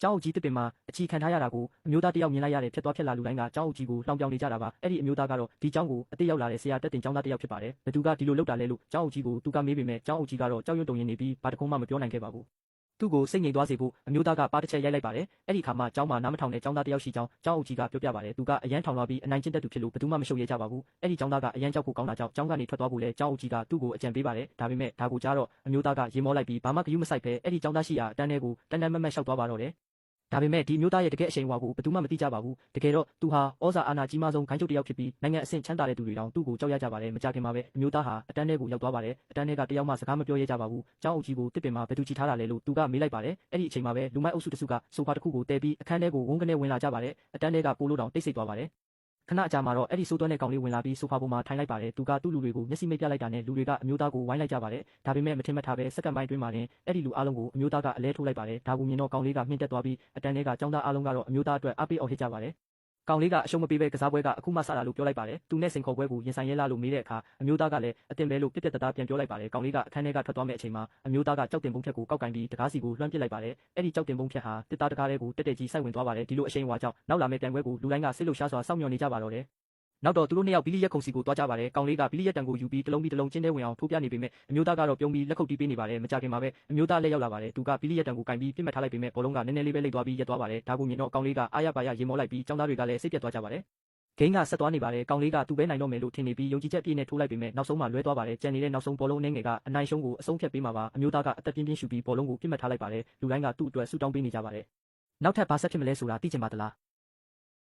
ကျောင်းအုပ်ကြီးတစ်ပင်မှာအခြေခံထားရတာကိုအမျိုးသားတယောက်မြင်လိုက်ရတဲ့ဖြစ်သွားဖြစ်လာလူတိုင်းကကျောင်းအုပ်ကြီးကိုလှောင်ပြောင်နေကြတာပါအဲ့ဒီအမျိုးသားကတော့ဒီကျောင်းကိုအတိရောက်လာတဲ့ဆရာတက်တင်ကျောင်းသားတယောက်ဖြစ်ပါတယ်ဘသူကဒီလိုလုပ်တာလဲလို့ကျောင်းအုပ်ကြီးကိုသူကမေးပေမဲ့ကျောင်းအုပ်ကြီးကတော့ကြောက်ရွံ့တုန်ရင်နေပြီးဘာတခုမှမပြောနိုင်ခဲ့ပါဘူးသူ့ကိုစိတ်ငြိမ်သွားစေဖို့အမျိုးသားကပါတစ်ချက်ရိုက်လိုက်ပါတယ်အဲ့ဒီခါမှာကျောင်းမှာနားမထောင်တဲ့ကျောင်းသားတယောက်ရှိကြောင်းကျောင်းအုပ်ကြီးကပြောပြပါတယ်သူကအရန်ထောင်လာပြီးအနိုင်ကျင့်တတ်သူဖြစ်လို့ဘသူမှမရှုပ်ရဲကြပါဘူးအဲ့ဒီကျောင်းသားကအရန်ကြောက်ဖို့ကောင်းတာကြောင့်ကျောင်းကနေထွက်သွားဖို့လဲကျောင်းအုပ်ကြီးကသူ့ကိုအကြံပေးပါတယ်ဒါပေမဲ့ဒါကိုကြားတော့အမျိုးသားကရေမောလိုက်ပြီးဘာမှဂရုမစိုက်ပဲအဲ့ဒီကျောင်းသားရှိရာအတန်းထဲကိုတန်းတန်းမတ်မတ်လျှောက်သွားပါတော့တယ်ဒါပေမဲ့ဒီမျိုးသားရဲ့တကယ်အရှိန်အဝါကိုဘယ်သူမှမသိကြပါဘူးတကယ်တော့သူဟာဩဇာအာဏာကြီးမားဆုံးဂိုင်းချုပ်တစ်ယောက်ဖြစ်ပြီးနိုင်ငံအဆင့်ချမ်းသာတဲ့သူတွေတောင်သူ့ကိုကြောက်ရကြပါတယ်မကြခင်မှာပဲအမျိုးသားဟာအတန်းထဲကိုရောက်သွားပါတယ်အတန်းထဲကတယောက်မှစကားမပြောရဲကြပါဘူးကျောင်းအုပ်ကြီးကိုတစ်ပင်မှာဘယ်သူချီထားတာလဲလို့သူကမေးလိုက်ပါတယ်အဲ့ဒီအချိန်မှာပဲလူမိုက်အုပ်စုတစုကဆိုဖာတစ်ခုကိုတဲပြီးအခန်းထဲကိုဝန်းကနေဝင်လာကြပါတယ်အတန်းထဲကပိုးလို့တောင်တိတ်ဆိတ်သွားပါတယ်ခဏအကြာမှာတော့အဲ့ဒီစိုးသွမ်းတဲ့ကောင်လေးဝင်လာပြီးဆိုဖာပေါ်မှာထိုင်လိုက်ပါတယ်သူကသူ့လူတွေကိုမျက်စိမိတ်ပြလိုက်တာနဲ့လူတွေကအမျိုးသားကိုဝိုင်းလိုက်ကြပါတယ်ဒါပေမဲ့မထင်မှတ်ထားပဲစက္ကန့်ပိုင်းတွင်းမှာတင်အဲ့ဒီလူအားလုံးကိုအမျိုးသားကအလဲထိုးလိုက်ပါတယ်ဒါကိုမြင်တော့ကောင်လေးကမြင့်တက်သွားပြီးအတန်းထဲကចောင်းသားအားလုံးကတော့အမျိုးသားအတွက်အားပေးအောင်ဟစ်ကြပါတယ်ကောင်လေးကအရှုံးမပေးပဲကစားပွဲကအခုမှစတာလို့ပြောလိုက်ပါတယ်သူနဲ့စိန်ခေါ်ပွဲကိုရင်ဆိုင်ရဲလားလို့မေးတဲ့အခါအမျိုးသားကလည်းအတင်ပဲလို့ပြက်ပြက်တသားပြန်ပြောလိုက်ပါတယ်ကောင်လေးကအခန်းထဲကထွက်သွားမယ့်အချိန်မှာအမျိုးသားကကြောက်တင်ပုံဖြတ်ကိုကောက်ကင်ပြီးတကားစီကိုလွှမ်းပစ်လိုက်ပါတယ်အဲ့ဒီကြောက်တင်ပုံဖြတ်ဟာတစ်သားတကားလေးကိုတက်တက်ကြီးစိုက်ဝင်သွားပါတယ်ဒီလိုအရှိန်အဝါကြောင့်နောက်လာမယ့်ပြန်ပွဲကိုလူတိုင်းကစိတ်လှုပ်ရှားစွာစောင့်မျှော်နေကြပါတော့တယ်နောက်တော့သူတို့နှစ်ယောက်ဘီလီရက်ခုံစီကိုတွားကြပါတယ်ကောင်လေးကဘီလီရက်တံကိုယူပြီးတစ်လုံးပြီးတစ်လုံးကျင်းထဲဝင်အောင်ထိုးပြနေပေမဲ့အမျိုးသားကတော့ပြုံးပြီးလက်ခုပ်တီးပေးနေပါတယ်မကြခင်မှာပဲအမျိုးသားလက်ရောက်လာပါတယ်သူကဘီလီရက်တံကိုကင်ပြီးပြစ်မှတ်ထားလိုက်ပေမဲ့ဘောလုံးကနည်းနည်းလေးပဲလိမ့်သွားပြီးရက်သွားပါတယ်ဒါကိုမြင်တော့ကောင်လေးကအာရပါရရေမောလိုက်ပြီးចောင်းသားတွေကလည်းစိတ်ပြတ်သွားကြပါတယ်ဂိမ်းကဆက်သွားနေပါတယ်ကောင်လေးကသူ့ပဲနိုင်တော့မယ်လို့ထင်နေပြီးယုံကြည်ချက်ပြည့်နဲ့ထိုးလိုက်ပေမဲ့နောက်ဆုံးမှလွဲသွားပါတယ်ကြံနေတဲ့နောက်ဆုံးဘောလုံးအနှဲငယ်ကအနိုင်ရှုံးကိုအဆုံးဖြတ်ပေးမှာပါအမျိုးသားကအသက်ပြင်းပြင်းရှူပြီးဘောလုံးကိုပြစ်မှတ်ထားလိုက်ပါတယ်လူတိုင်းကသူ့အတွက်ဆူတောင်းပေးနေကြပါတယ်နောက်ထပ်ဘာဆက်ဖြစ်မလဲဆိုတာသိချင်ပါသလား